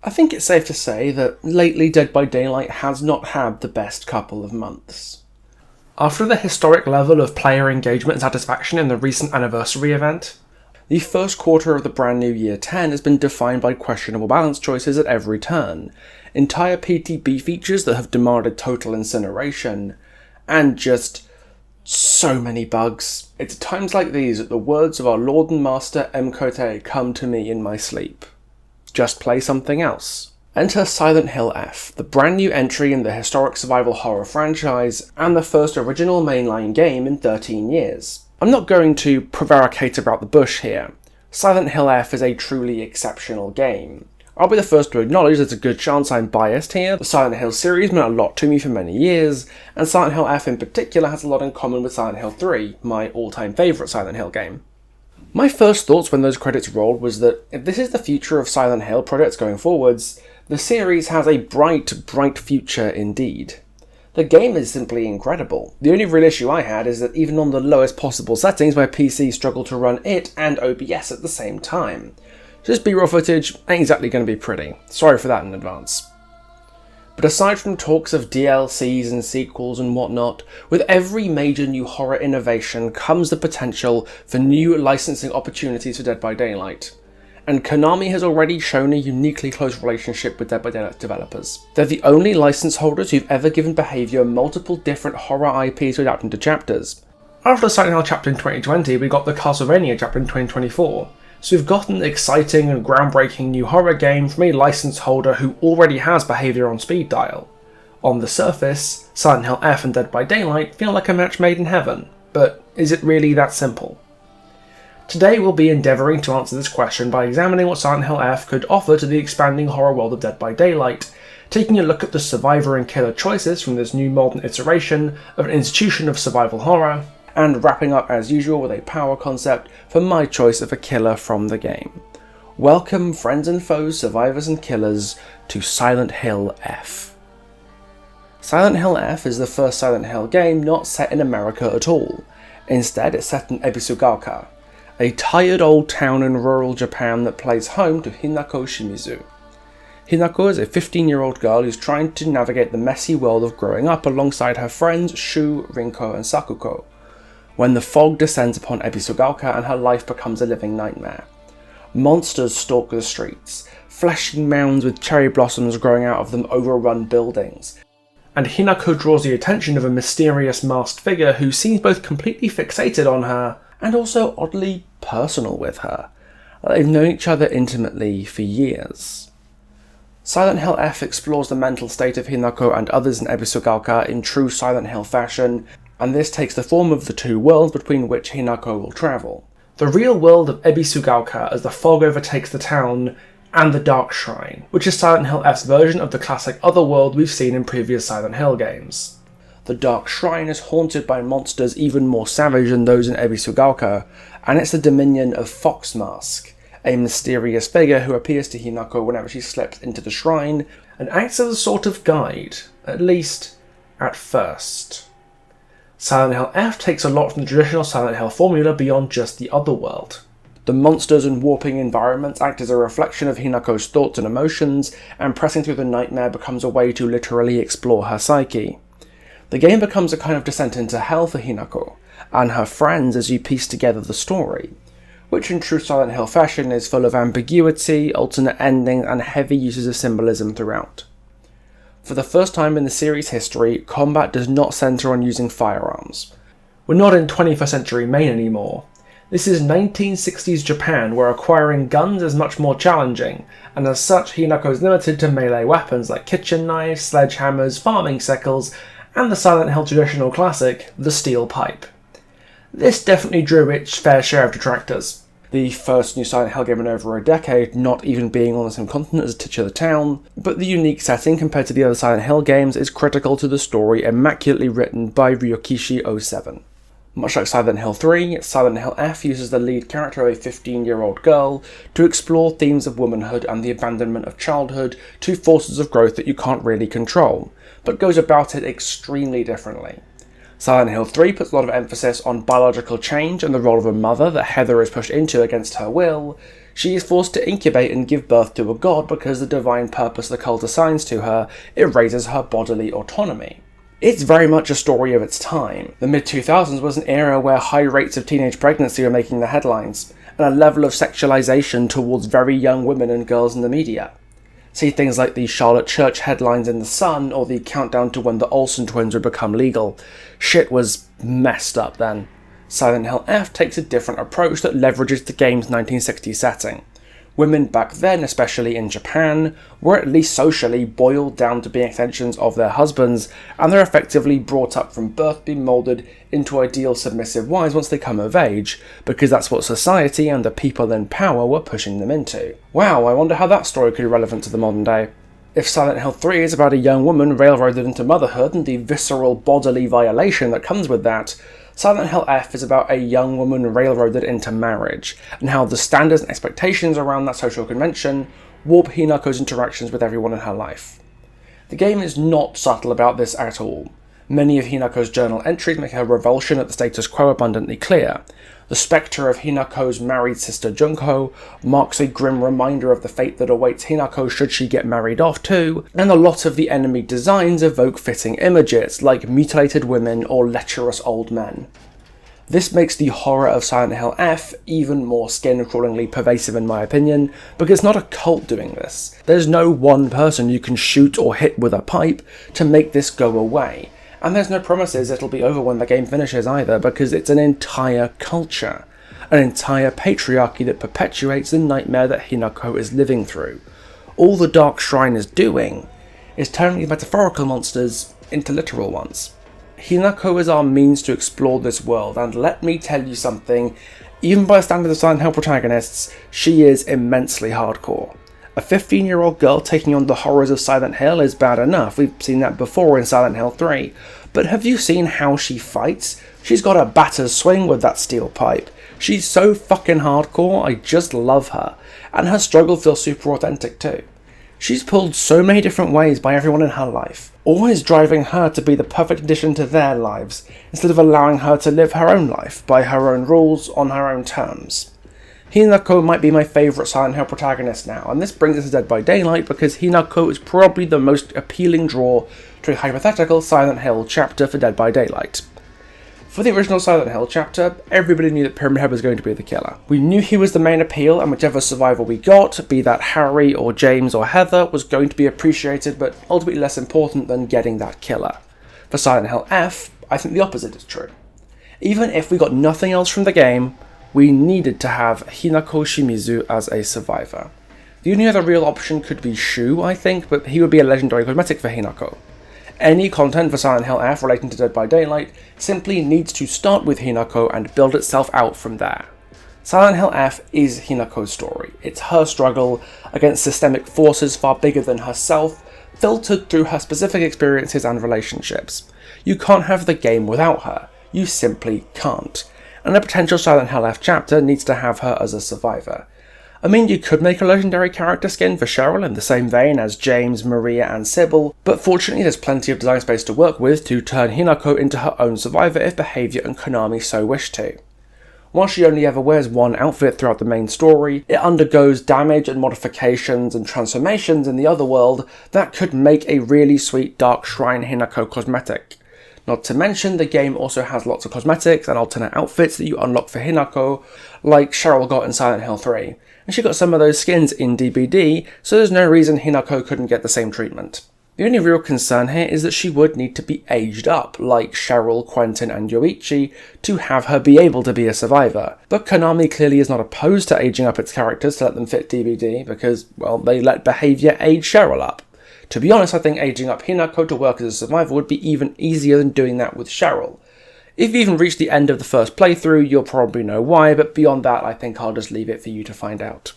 I think it's safe to say that lately Dead by Daylight has not had the best couple of months. After the historic level of player engagement and satisfaction in the recent anniversary event, the first quarter of the brand new Year 10 has been defined by questionable balance choices at every turn, entire PTB features that have demanded total incineration, and just so many bugs. It's at times like these that the words of our Lord and Master Mkote come to me in my sleep. Just play something else. Enter Silent Hill F, the brand new entry in the historic survival horror franchise, and the first original mainline game in 13 years. I'm not going to prevaricate about the bush here. Silent Hill F is a truly exceptional game. I'll be the first to acknowledge there's a good chance I'm biased here. The Silent Hill series meant a lot to me for many years, and Silent Hill F in particular has a lot in common with Silent Hill 3, my all-time favourite Silent Hill game. My first thoughts when those credits rolled was that if this is the future of Silent Hill projects going forwards, the series has a bright future indeed. The game is simply incredible. The only real issue I had is that even on the lowest possible settings, my PC struggled to run it and OBS at the same time. So this B-roll footage ain't exactly going to be pretty. Sorry for that in advance. But aside from talks of DLCs and sequels and whatnot, with every major new horror innovation comes the potential for new licensing opportunities for Dead by Daylight. And Konami has already shown a uniquely close relationship with Dead by Daylight developers. They're the only license holders who've ever given Behaviour multiple different horror IPs to adapt into chapters. After the Silent Hill chapter in 2020, we got the Castlevania chapter in 2024. So we've got an exciting and groundbreaking new horror game from a license holder who already has Behaviour on speed dial. On the surface, Silent Hill F and Dead by Daylight feel like a match made in heaven, but is it really that simple? Today we'll be endeavouring to answer this question by examining what Silent Hill F could offer to the expanding horror world of Dead by Daylight, taking a look at the survivor and killer choices from this new modern iteration of an institution of survival horror, and wrapping up as usual with a power concept for my choice of a killer from the game. Welcome friends and foes, survivors and killers, to Silent Hill F. Silent Hill F is the first Silent Hill game not set in America at all. Instead it's set in Ebisugaoka, a tired old town in rural Japan that plays home to Hinako Shimizu. Hinako is a 15-year-old girl who's trying to navigate the messy world of growing up alongside her friends Shu, Rinko and Sakuko, when the fog descends upon Ebisugaoka and her life becomes a living nightmare. Monsters stalk the streets, fleshy mounds with cherry blossoms growing out of them overrun buildings, and Hinako draws the attention of a mysterious masked figure who seems both completely fixated on her and also oddly personal with her. They've known each other intimately for years. Silent Hill F explores the mental state of Hinako and others in Ebisugaoka in true Silent Hill fashion, and this takes the form of the two worlds between which Hinako will travel. The real world of Ebisugaoka as the fog overtakes the town, and the Dark Shrine, which is Silent Hill F's version of the classic Otherworld we've seen in previous Silent Hill games. The Dark Shrine is haunted by monsters even more savage than those in Ebisugaoka, and it's the dominion of Foxmask, a mysterious figure who appears to Hinako whenever she slips into the shrine, and acts as a sort of guide, at least at first. Silent Hill F takes a lot from the traditional Silent Hill formula beyond just the Otherworld. The monsters and warping environments act as a reflection of Hinako's thoughts and emotions, and pressing through the nightmare becomes a way to literally explore her psyche. The game becomes a kind of descent into hell for Hinako and her friends as you piece together the story, which in true Silent Hill fashion is full of ambiguity, alternate endings, and heavy uses of symbolism throughout. For the first time in the series' history, combat does not centre on using firearms. We're not in 21st century Maine anymore. This is 1960s Japan, where acquiring guns is much more challenging, and as such Hinako is limited to melee weapons like kitchen knives, sledgehammers, farming sickles, and the Silent Hill traditional classic, the steel pipe. This definitely drew its fair share of detractors. The first new Silent Hill game in over a decade, not even being on the same continent as titular town, but the unique setting compared to the other Silent Hill games is critical to the story immaculately written by Ryokishi07. Much like Silent Hill 3, Silent Hill F uses the lead character of a 15-year-old girl to explore themes of womanhood and the abandonment of childhood, two forces of growth that you can't really control, but goes about it extremely differently. Silent Hill 3 puts a lot of emphasis on biological change and the role of a mother that Heather is pushed into against her will. She is forced to incubate and give birth to a god because the divine purpose the cult assigns to her erases her bodily autonomy. It's very much a story of its time. The mid-2000s was an era where high rates of teenage pregnancy were making the headlines, and a level of sexualization towards very young women and girls in the media. See things like the Charlotte Church headlines in The Sun, or the countdown to when the Olsen twins would become legal. Shit was messed up then. Silent Hill F takes a different approach that leverages the game's 1960s setting. Women back then, especially in Japan, were at least socially boiled down to being extensions of their husbands, and they're effectively brought up from birth to be moulded into ideal submissive wives once they come of age, because that's what society and the people in power were pushing them into. Wow, I wonder how that story could be relevant to the modern day. If Silent Hill 3 is about a young woman railroaded into motherhood and the visceral bodily violation that comes with that, Silent Hill F is about a young woman railroaded into marriage, and how the standards and expectations around that social convention warp Hinako's interactions with everyone in her life. The game is not subtle about this at all. Many of Hinako's journal entries make her revulsion at the status quo abundantly clear. The spectre of Hinako's married sister Junko marks a grim reminder of the fate that awaits Hinako should she get married off too, and a lot of the enemy designs evoke fitting images, like mutilated women or lecherous old men. This makes the horror of Silent Hill F even more skin-crawlingly pervasive in my opinion, because it's not a cult doing this. There's no one person you can shoot or hit with a pipe to make this go away. And there's no promises it'll be over when the game finishes either, because it's an entire culture. An entire patriarchy that perpetuates the nightmare that Hinako is living through. All the Dark Shrine is doing is turning these metaphorical monsters into literal ones. Hinako is our means to explore this world, and let me tell you something, even by the standards of Silent Hill protagonists, she is immensely hardcore. A 15-year-old girl taking on the horrors of Silent Hill is bad enough, we've seen that before in Silent Hill 3, but have you seen how she fights? She's got a batter's swing with that steel pipe. She's so fucking hardcore, I just love her, and her struggle feels super authentic too. She's pulled so many different ways by everyone in her life, always driving her to be the perfect addition to their lives, instead of allowing her to live her own life, by her own rules, on her own terms. Hinako might be my favourite Silent Hill protagonist now, and this brings us to Dead by Daylight because Hinako is probably the most appealing draw to a hypothetical Silent Hill chapter for Dead by Daylight. For the original Silent Hill chapter, everybody knew that Pyramid Head was going to be the killer. We knew he was the main appeal, and whichever survivor we got, be that Harry or James or Heather, was going to be appreciated but ultimately less important than getting that killer. For Silent Hill F, I think the opposite is true. Even if we got nothing else from the game, we needed to have Hinako Shimizu as a survivor. The only other real option could be Shu, I think, but he would be a legendary cosmetic for Hinako. Any content for Silent Hill F relating to Dead by Daylight simply needs to start with Hinako and build itself out from there. Silent Hill F is Hinako's story. It's her struggle against systemic forces far bigger than herself, filtered through her specific experiences and relationships. You can't have the game without her. You simply can't. And a potential Silent Hill F chapter needs to have her as a survivor. I mean, you could make a legendary character skin for Cheryl in the same vein as James, Maria and Sybil, but fortunately there's plenty of design space to work with to turn Hinako into her own survivor if behaviour and Konami so wish to. While she only ever wears one outfit throughout the main story, it undergoes damage and modifications and transformations in the other world that could make a really sweet Dark Shrine Hinako cosmetic. Not to mention, the game also has lots of cosmetics and alternate outfits that you unlock for Hinako, like Cheryl got in Silent Hill 3, and she got some of those skins in DBD, so there's no reason Hinako couldn't get the same treatment. The only real concern here is that she would need to be aged up, like Cheryl, Quentin and Yoichi, to have her be able to be a survivor. But Konami clearly is not opposed to aging up its characters to let them fit DBD, because, well, they let behaviour age Cheryl up. To be honest, I think aging up Hinako to work as a survivor would be even easier than doing that with Cheryl. If you even reached the end of the first playthrough, you'll probably know why, but beyond that, I think I'll just leave it for you to find out.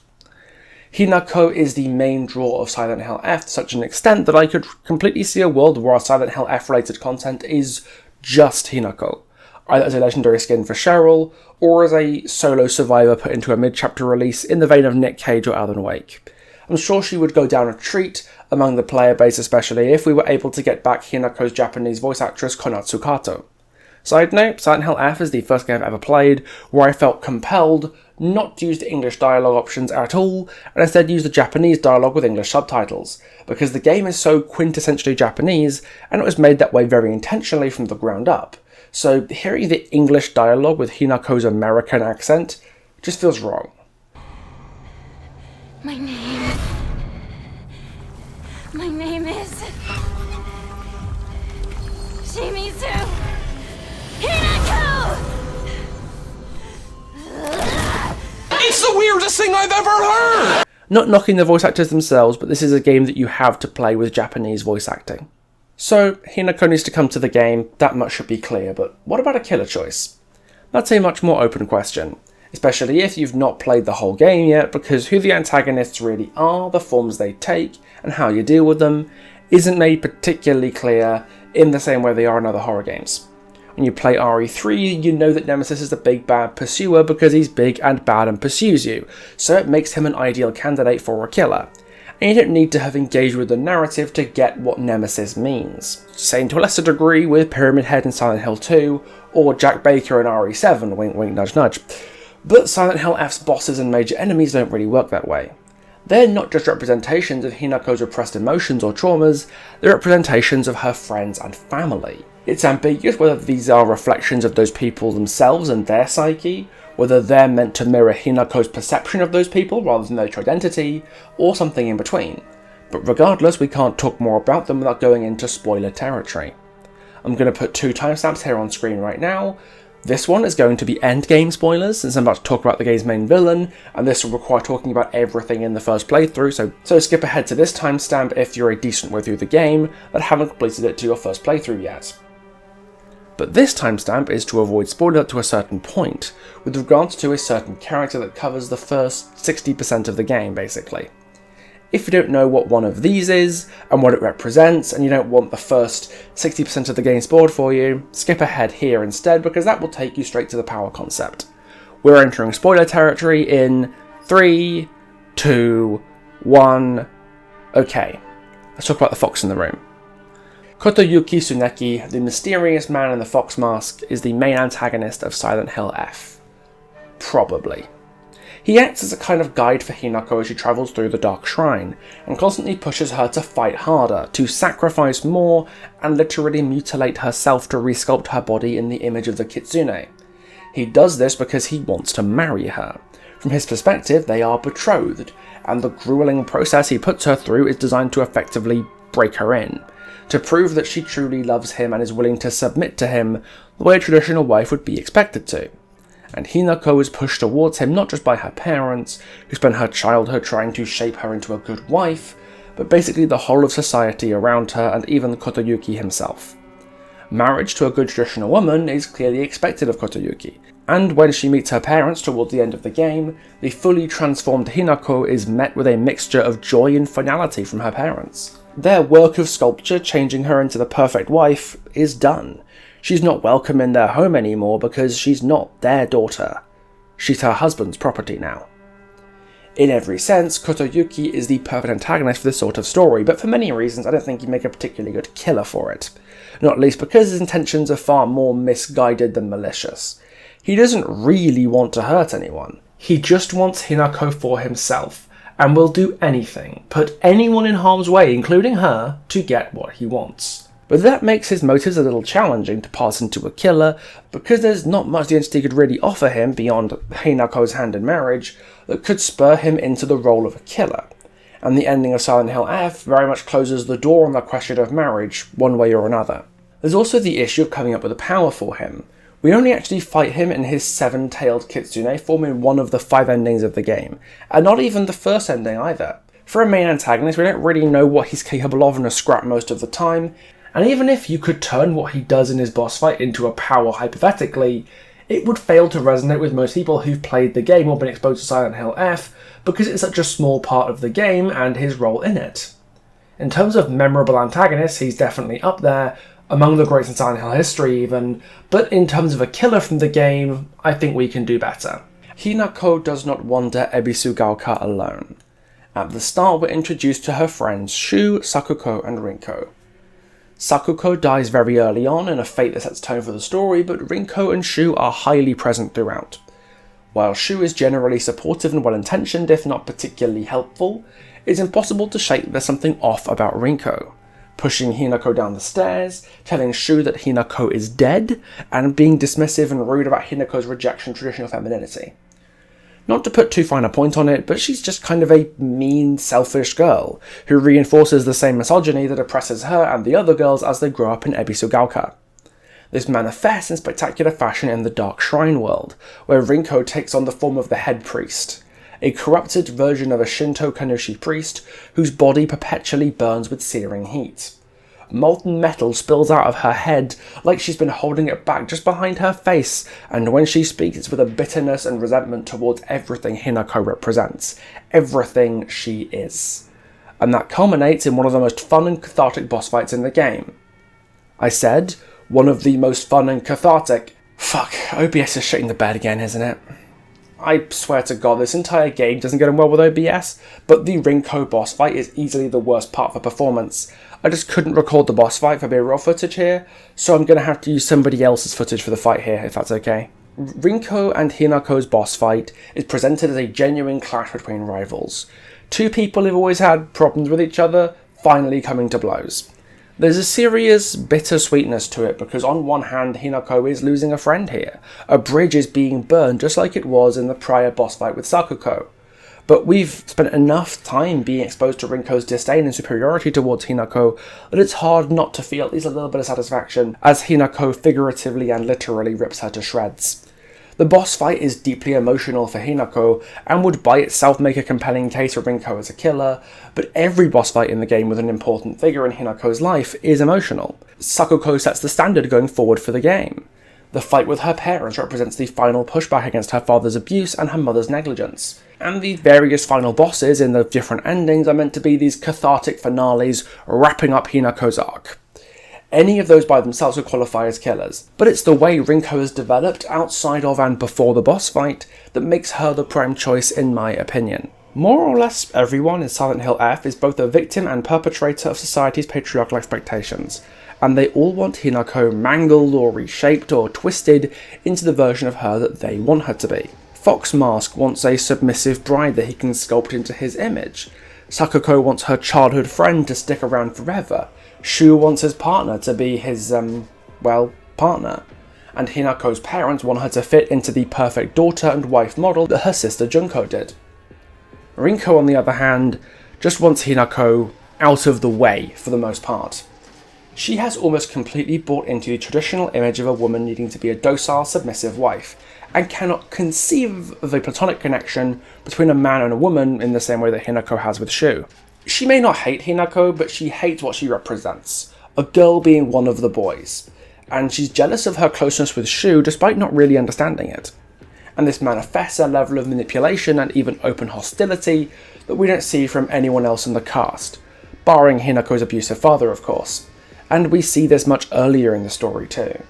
Hinako is the main draw of Silent Hill F to such an extent that I could completely see a world where our Silent Hill F related content is just Hinako, either as a legendary skin for Cheryl, or as a solo survivor put into a mid-chapter release in the vein of Nick Cage or Alan Wake. I'm sure she would go down a treat among the player base, especially if we were able to get back Hinako's Japanese voice actress Konatsu Kato. Side note, Silent Hill F is the first game I've ever played where I felt compelled not to use the English dialogue options at all, and instead use the Japanese dialogue with English subtitles, because the game is so quintessentially Japanese, and it was made that way very intentionally from the ground up. So hearing the English dialogue with Hinako's American accent just feels wrong. My name is Shimizu Hinako! It's the weirdest thing I've ever heard! Not knocking the voice actors themselves, but this is a game that you have to play with Japanese voice acting. So, Hinako needs to come to the game, that much should be clear, but what about a killer choice? That's a much more open question, especially if you've not played the whole game yet, because who the antagonists really are, the forms they take, and how you deal with them, isn't made particularly clear in the same way they are in other horror games. When you play RE3, you know that Nemesis is the big bad pursuer because he's big and bad and pursues you, so it makes him an ideal candidate for a killer. And you don't need to have engaged with the narrative to get what Nemesis means. Same to a lesser degree with Pyramid Head in Silent Hill 2, or Jack Baker in RE7, wink wink nudge nudge. But Silent Hill F's bosses and major enemies don't really work that way. They're not just representations of Hinako's repressed emotions or traumas, they're representations of her friends and family. It's ambiguous whether these are reflections of those people themselves and their psyche, whether they're meant to mirror Hinako's perception of those people rather than their true identity, or something in between. But regardless, we can't talk more about them without going into spoiler territory. I'm going to put 2 timestamps here on screen right now. This one is going to be endgame spoilers, since I'm about to talk about the game's main villain, and this will require talking about everything in the first playthrough, so skip ahead to this timestamp if you're a decent way through the game, but haven't completed it to your first playthrough yet. But this timestamp is to avoid spoiler to a certain point, with regards to a certain character that covers the first 60% of the game, basically. If you don't know what one of these is, and what it represents, and you don't want the first 60% of the game spoiled for you, skip ahead here instead, because that will take you straight to the power concept. We're entering spoiler territory in 3, 2, 1... Okay, let's talk about the fox in the room. Kotoyuki Tsuneki, the mysterious man in the fox mask, is the main antagonist of Silent Hill F. Probably. He acts as a kind of guide for Hinako as she travels through the Dark Shrine, and constantly pushes her to fight harder, to sacrifice more, and literally mutilate herself to resculpt her body in the image of the Kitsune. He does this because he wants to marry her. From his perspective, they are betrothed, and the grueling process he puts her through is designed to effectively break her in, to prove that she truly loves him and is willing to submit to him the way a traditional wife would be expected to. And Hinako is pushed towards him not just by her parents, who spent her childhood trying to shape her into a good wife, but basically the whole of society around her and even Kotoyuki himself. Marriage to a good traditional woman is clearly expected of Kotoyuki, and when she meets her parents towards the end of the game, the fully transformed Hinako is met with a mixture of joy and finality from her parents. Their work of sculpture changing her into the perfect wife is done. She's not welcome in their home anymore because she's not their daughter. She's her husband's property now. In every sense, Kotoyuki is the perfect antagonist for this sort of story, but for many reasons I don't think he'd make a particularly good killer for it. Not least because his intentions are far more misguided than malicious. He doesn't really want to hurt anyone. He just wants Hinako for himself, and will do anything, put anyone in harm's way, including her, to get what he wants. But that makes his motives a little challenging to pass into a killer, because there's not much the entity could really offer him beyond Hinako's hand in marriage that could spur him into the role of a killer. And the ending of Silent Hill F very much closes the door on the question of marriage, one way or another. There's also the issue of coming up with a power for him. We only actually fight him in his 7-tailed kitsune form in one of the 5 endings of the game, and not even the first ending either. For a main antagonist, we don't really know what he's capable of in a scrap most of the time, and even if you could turn what he does in his boss fight into a power hypothetically, it would fail to resonate with most people who've played the game or been exposed to Silent Hill F, because it's such a small part of the game and his role in it. In terms of memorable antagonists, he's definitely up there, among the greats in Silent Hill history even, but in terms of a killer from the game, I think we can do better. Hinako does not wander Ebisugaoka alone. At the start, we're introduced to her friends Shu, Sakuko, and Rinko. Sakuko dies very early on in a fate that sets tone for the story, but Rinko and Shu are highly present throughout. While Shu is generally supportive and well-intentioned, if not particularly helpful, it's impossible to shake there's something off about Rinko. Pushing Hinako down the stairs, telling Shu that Hinako is dead, and being dismissive and rude about Hinako's rejection of traditional femininity. Not to put too fine a point on it, but she's just kind of a mean, selfish girl, who reinforces the same misogyny that oppresses her and the other girls as they grow up in Ebisugaoka. This manifests in spectacular fashion in the Dark Shrine world, where Rinko takes on the form of the head priest, a corrupted version of a Shinto Kanushi priest whose body perpetually burns with searing heat. Molten metal spills out of her head like she's been holding it back just behind her face, and when she speaks it's with a bitterness and resentment towards everything Hinako represents, everything she is. And that culminates in one of the most fun and cathartic boss fights in the game. I said, one of the most fun and cathartic. Fuck, OBS is shitting the bed again, isn't it? I swear to God, this entire game doesn't get on well with OBS, but the Rinko boss fight is easily the worst part of the performance. I just couldn't record the boss fight for B-roll footage here, so I'm going to have to use somebody else's footage for the fight here, if that's okay. Rinko and Hinako's boss fight is presented as a genuine clash between rivals. Two people who've always had problems with each other, finally coming to blows. There's a serious bittersweetness to it because on one hand Hinako is losing a friend here. A bridge is being burned just like it was in the prior boss fight with Sakuko. But we've spent enough time being exposed to Rinko's disdain and superiority towards Hinako that it's hard not to feel at least a little bit of satisfaction as Hinako figuratively and literally rips her to shreds. The boss fight is deeply emotional for Hinako and would by itself make a compelling case for Rinko as a killer, but every boss fight in the game with an important figure in Hinako's life is emotional. Sakuko sets the standard going forward for the game. The fight with her parents represents the final pushback against her father's abuse and her mother's negligence. And the various final bosses in the different endings are meant to be these cathartic finales wrapping up Hinako's arc. Any of those by themselves would qualify as killers, but it's the way Rinko has developed outside of and before the boss fight that makes her the prime choice in my opinion. More or less everyone in Silent Hill F is both a victim and perpetrator of society's patriarchal expectations, and they all want Hinako mangled or reshaped or twisted into the version of her that they want her to be. Fox Mask wants a submissive bride that he can sculpt into his image. Sakuko wants her childhood friend to stick around forever. Shu wants his partner to be his, partner. And Hinako's parents want her to fit into the perfect daughter and wife model that her sister Junko did. Rinko, on the other hand, just wants Hinako out of the way for the most part. She has almost completely bought into the traditional image of a woman needing to be a docile, submissive wife, and cannot conceive of a platonic connection between a man and a woman in the same way that Hinako has with Shu. She may not hate Hinako, but she hates what she represents, a girl being one of the boys, and she's jealous of her closeness with Shu despite not really understanding it. And this manifests a level of manipulation and even open hostility that we don't see from anyone else in the cast, barring Hinako's abusive father of course, and we see this much earlier in the story too.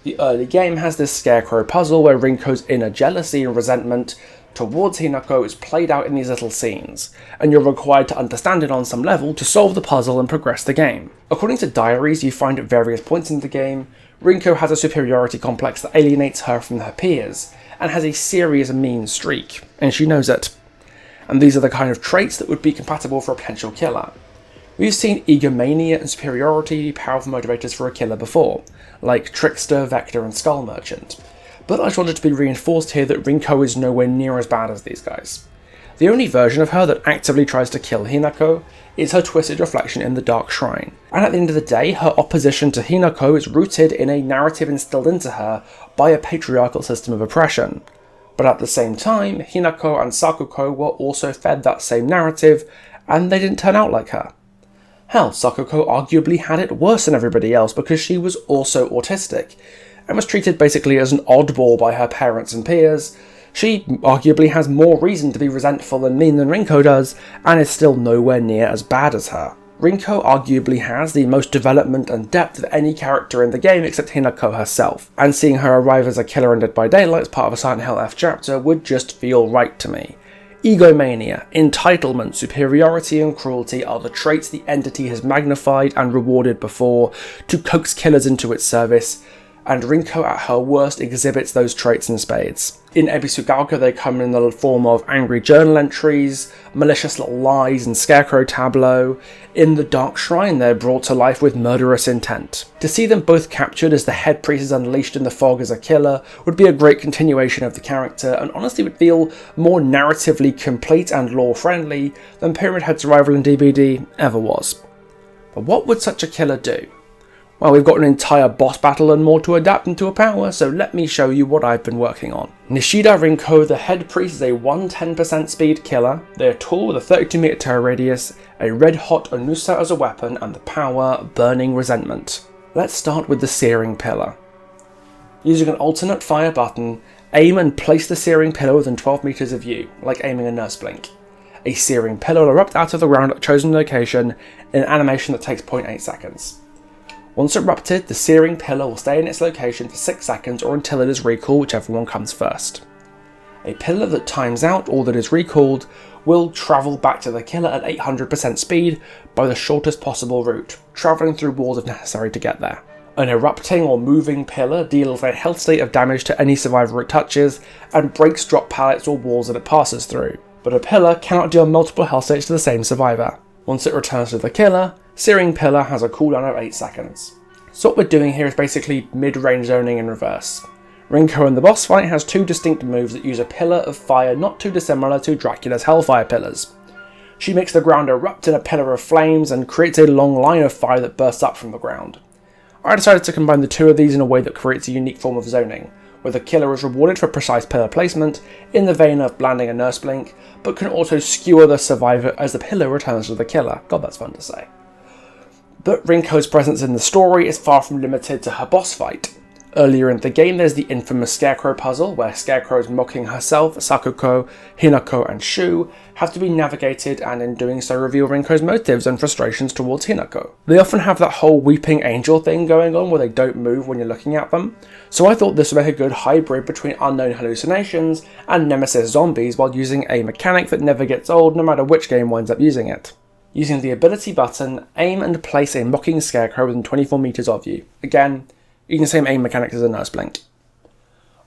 The early game has this scarecrow puzzle where Rinko's inner jealousy and resentment towards Hinako is played out in these little scenes, and you're required to understand it on some level to solve the puzzle and progress the game. According to diaries you find at various points in the game, Rinko has a superiority complex that alienates her from her peers, and has a serious mean streak, and she knows it. And these are the kind of traits that would be compatible for a potential killer. We've seen egomania and superiority be powerful motivators for a killer before, like Trickster, Vector and Skull Merchant. But I just wanted to be reinforced here that Rinko is nowhere near as bad as these guys. The only version of her that actively tries to kill Hinako is her twisted reflection in the Dark Shrine, and at the end of the day her opposition to Hinako is rooted in a narrative instilled into her by a patriarchal system of oppression. But at the same time, Hinako and Sakuko were also fed that same narrative, and they didn't turn out like her. Hell, Sakuko arguably had it worse than everybody else because she was also autistic, and was treated basically as an oddball by her parents and peers. She arguably has more reason to be resentful and mean than Rinko does, and is still nowhere near as bad as her. Rinko arguably has the most development and depth of any character in the game except Hinako herself, and seeing her arrive as a killer in Dead by Daylight as part of a Silent Hill F chapter would just feel right to me. Egomania, entitlement, superiority and cruelty are the traits the entity has magnified and rewarded before to coax killers into its service, and Rinko at her worst exhibits those traits in spades. In Ebisugaoka they come in the form of angry journal entries, malicious little lies and scarecrow tableau. In the Dark Shrine they're brought to life with murderous intent. To see them both captured as the head priest is unleashed in the fog as a killer would be a great continuation of the character, and honestly would feel more narratively complete and lore friendly than Pyramid Head Survival in DBD ever was. But what would such a killer do? Well, we've got an entire boss battle and more to adapt into a power, so let me show you what I've been working on. Nishida Rinko, the head priest, is a 110% speed killer. They are tall with a 32 meter terror radius, a red hot Onusa as a weapon, and the power Burning Resentment. Let's start with the Searing Pillar. Using an alternate fire button, aim and place the Searing Pillar within 12 meters of you, like aiming a nurse blink. A Searing Pillar will erupt out of the ground at a chosen location in an animation that takes 0.8 seconds. Once erupted, the Searing Pillar will stay in its location for 6 seconds or until it is recalled, whichever one comes first. A pillar that times out or that is recalled will travel back to the killer at 800% speed by the shortest possible route, travelling through walls if necessary to get there. An erupting or moving pillar deals a health state of damage to any survivor it touches and breaks drop pallets or walls that it passes through, but a pillar cannot deal multiple health states to the same survivor. Once it returns to the killer, Searing Pillar has a cooldown of 8 seconds. So what we're doing here is basically mid-range zoning in reverse. Rinko in the boss fight has 2 distinct moves that use a pillar of fire not too dissimilar to Dracula's Hellfire pillars. She makes the ground erupt in a pillar of flames and creates a long line of fire that bursts up from the ground. I decided to combine the 2 of these in a way that creates a unique form of zoning, where the killer is rewarded for precise pillar placement, in the vein of landing a nurse blink, but can also skewer the survivor as the pillar returns to the killer. God, that's fun to say. But Rinko's presence in the story is far from limited to her boss fight. Earlier in the game there's the infamous Scarecrow puzzle, where scarecrows mocking herself, Sakuko, Hinako and Shu have to be navigated, and in doing so reveal Rinko's motives and frustrations towards Hinako. They often have that whole weeping angel thing going on where they don't move when you're looking at them, so I thought this would make a good hybrid between unknown hallucinations and nemesis zombies while using a mechanic that never gets old no matter which game winds up using it. Using the ability button, aim and place a mocking scarecrow within 24 meters of you. Again, using the same aim mechanics as a nurse blink.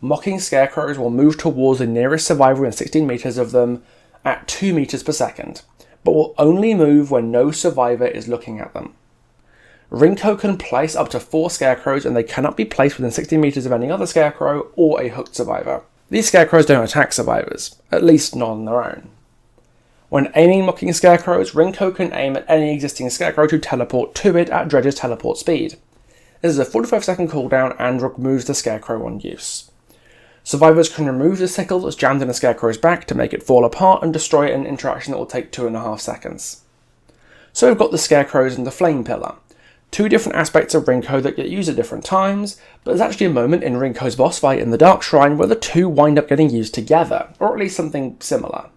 Mocking scarecrows will move towards the nearest survivor within 16 meters of them at 2 meters per second, but will only move when no survivor is looking at them. Rinko can place up to 4 scarecrows, and they cannot be placed within 60 meters of any other scarecrow or a hooked survivor. These scarecrows don't attack survivors, at least not on their own. When aiming mocking scarecrows, Rinko can aim at any existing scarecrow to teleport to it at Dredge's teleport speed. This is a 45-second cooldown and removes the scarecrow on use. Survivors can remove the sickle that's jammed in a scarecrow's back to make it fall apart and destroy it in an interaction that will take 2.5 seconds. So we've got the scarecrows and the flame pillar. 2 different aspects of Rinko that get used at different times, but there's actually a moment in Rinko's boss fight in the Dark Shrine where the 2 wind up getting used together, or at least something similar.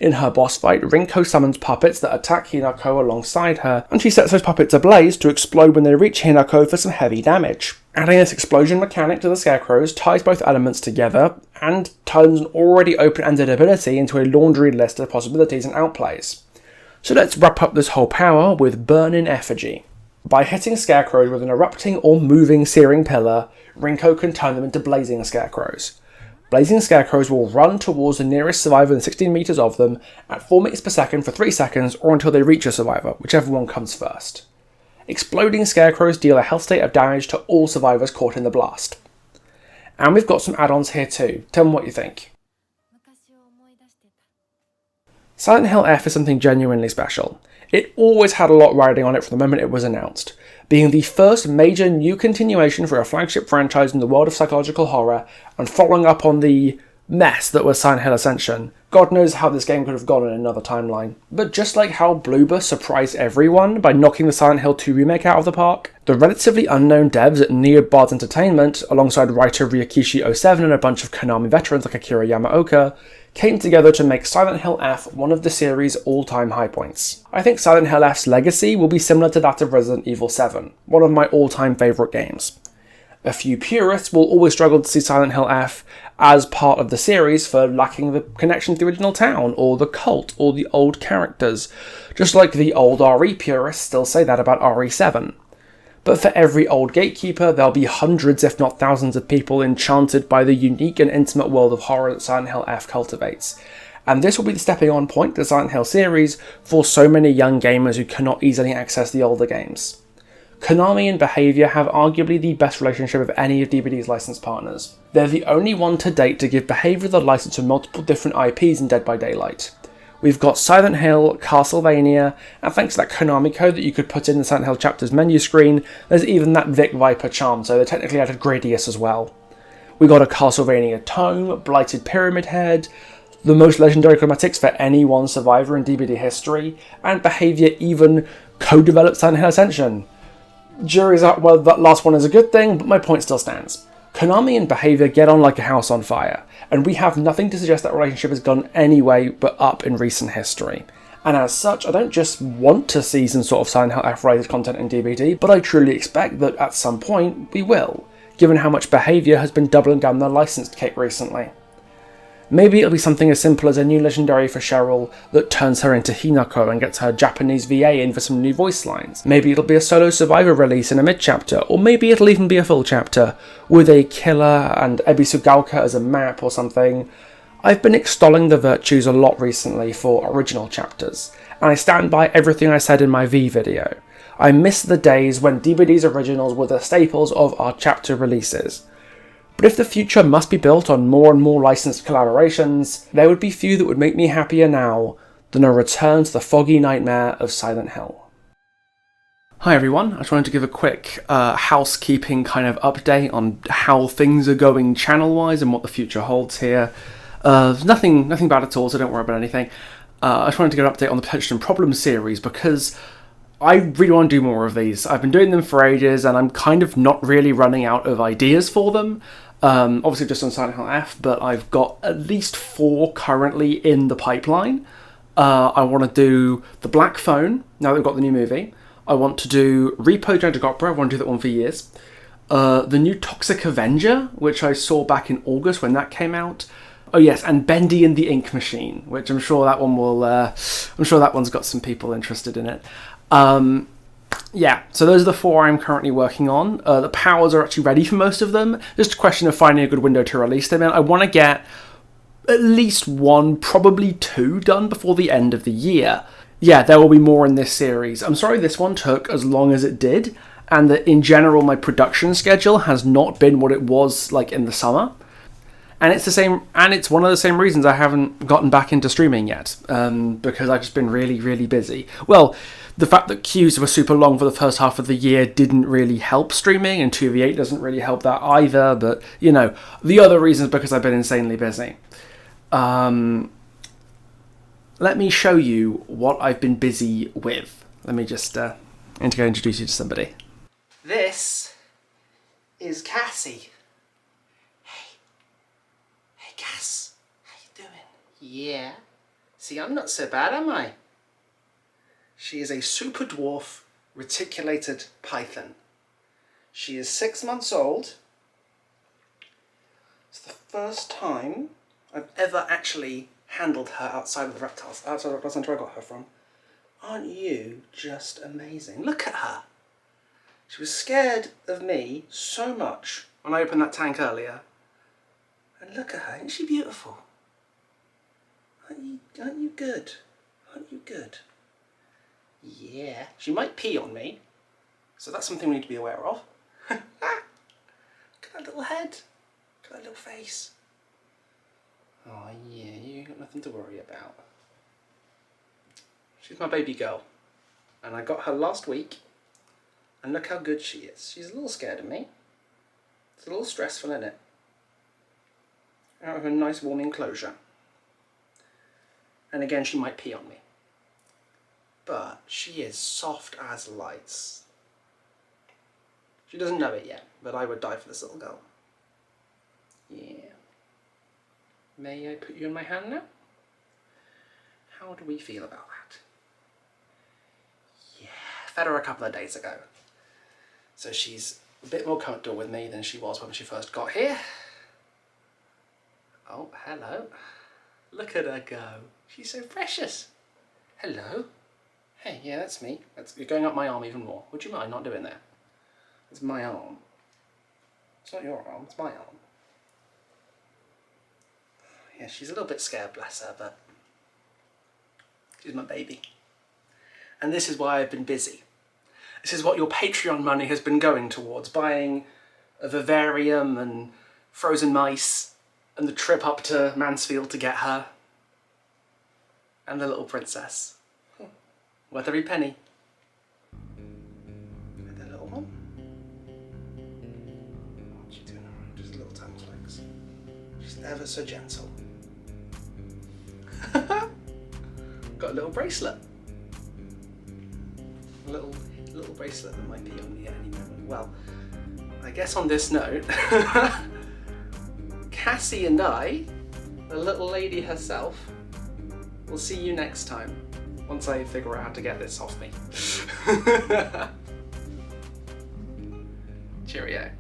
In her boss fight, Rinko summons puppets that attack Hinako alongside her, and she sets those puppets ablaze to explode when they reach Hinako for some heavy damage. Adding this explosion mechanic to the scarecrows ties both elements together, and turns an already open-ended ability into a laundry list of possibilities and outplays. So let's wrap up this whole power with Burn in Effigy. By hitting scarecrows with an erupting or moving searing pillar, Rinko can turn them into blazing scarecrows. Blazing scarecrows will run towards the nearest survivor within 16 meters of them at 4 meters per second for 3 seconds or until they reach a survivor, whichever one comes first. Exploding scarecrows deal a health state of damage to all survivors caught in the blast. And we've got some add-ons here too. Tell me what you think. Silent Hill F is something genuinely special. It always had a lot riding on it from the moment it was announced, being the first major new continuation for a flagship franchise in the world of psychological horror, and following up on the mess that was Silent Hill Ascension. God knows how this game could have gone in another timeline. But just like how Bloober surprised everyone by knocking the Silent Hill 2 remake out of the park, the relatively unknown devs at Neobards Entertainment, alongside writer Ryakishi07 and a bunch of Konami veterans like Akira Yamaoka, came together to make Silent Hill F one of the series' all-time high points. I think Silent Hill F's legacy will be similar to that of Resident Evil 7, one of my all-time favourite games. A few purists will always struggle to see Silent Hill F as part of the series for lacking the connection to the original town, or the cult, or the old characters, just like the old RE purists still say that about RE7. But for every old gatekeeper, there'll be hundreds if not thousands of people enchanted by the unique and intimate world of horror that Silent Hill F cultivates. And this will be the stepping on point to the Silent Hill series for so many young gamers who cannot easily access the older games. Konami and Behaviour have arguably the best relationship of any of DBD's licensed partners. They're the only one to date to give Behaviour the license to multiple different IPs in Dead by Daylight. We've got Silent Hill, Castlevania, and thanks to that Konami code that you could put in the Silent Hill chapter's menu screen, there's even that Vic Viper charm, so they technically added Gradius as well. We got a Castlevania Tome, Blighted Pyramid Head, the most legendary chromatics for any one survivor in DBD history, and Behaviour even co-developed Silent Hill Ascension. Jury's out whether that last one is a good thing, but my point still stands. Konami and Behaviour get on like a house on fire, and we have nothing to suggest that relationship has gone any way but up in recent history. And as such, I don't just want to see some sort of Silent Hill F-rated content in DBD, but I truly expect that at some point we will, given how much Behaviour has been doubling down their licensed cake recently. Maybe it'll be something as simple as a new legendary for Cheryl that turns her into Hinako and gets her Japanese VA in for some new voice lines. Maybe it'll be a solo survivor release in a mid-chapter, or maybe it'll even be a full chapter, with a killer and Ebisugaoka as a map or something. I've been extolling the virtues a lot recently for original chapters, and I stand by everything I said in my V video. I miss the days when DBD's originals were the staples of our chapter releases. But if the future must be built on more and more licensed collaborations, there would be few that would make me happier now than a return to the foggy nightmare of Silent Hill. Hi everyone, I just wanted to give a quick housekeeping kind of update on how things are going channel-wise and what the future holds here. Nothing bad at all, so don't worry about anything. I just wanted to get an update on the Potential and Problem series because I really want to do more of these. I've been doing them for ages and I'm kind of not really running out of ideas for them. Obviously just on Silent Hill F, but I've got at least 4 currently in the pipeline. I want to do The Black Phone, now that we've got the new movie. I want to do Repo Genetic Opera, I want to do that one for years. The new Toxic Avenger, which I saw back in August when that came out. Oh yes, and Bendy and the Ink Machine, which I'm sure that one will, I'm sure that one's got some people interested in it. Yeah, so those are the 4 I'm currently working on. The powers are actually ready for most of them. Just a question of finding a good window to release them in. I want to get at least 1, probably 2 done before the end of the year. Yeah, there will be more in this series. I'm sorry this one took as long as it did, and that in general my production schedule has not been what it was like in the summer. And it's the same, and it's one of the same reasons I haven't gotten back into streaming yet, because I've just been really, really busy. Well, the fact that queues were super long for the first half of the year didn't really help streaming, and 2v8 doesn't really help that either, but, you know, the other reasons because I've been insanely busy. Let me show you what I've been busy with. Let me just introduce you to somebody. This is Cassie. Hey Cass, how you doing? Yeah. See, I'm not so bad, am I? She is a super dwarf reticulated python. She is 6 months old. It's the first time I've ever actually handled her outside of the reptiles. Outside of the reptiles where I got her from. Aren't you just amazing? Look at her. She was scared of me so much when I opened that tank earlier. And look at her, isn't she beautiful? Aren't you good? Aren't you good? Yeah. She might pee on me, so that's something we need to be aware of. Look at that little head. Look at that little face. Oh yeah, you got nothing to worry about. She's my baby girl. And I got her last week. And look how good she is. She's a little scared of me. It's a little stressful, isn't it? Out of a nice warm enclosure. And again, she might pee on me. But she is soft as lights. She doesn't know it yet, but I would die for this little girl. Yeah. May I put you in my hand now? How do we feel about that? Yeah, fed her a couple of days ago. So she's a bit more comfortable with me than she was when she first got here. Oh, hello. Look at her go. She's so precious. Hello. Hey, yeah, that's me. You're going up my arm even more. Would you mind not doing that? It's my arm. It's not your arm, it's my arm. Yeah, she's a little bit scared, bless her, but she's my baby. And this is why I've been busy. This is what your Patreon money has been going towards, buying a vivarium and frozen mice and the trip up to Mansfield to get her. And the little princess. Worth every penny. And the little one. What's she doing? Just little tongue flicks. She's ever so gentle. Got a little bracelet. A little bracelet that might be on me at any moment. Well, I guess on this note, Cassie and I, the little lady herself, will see you next time, once I figure out how to get this off me. Cheerio.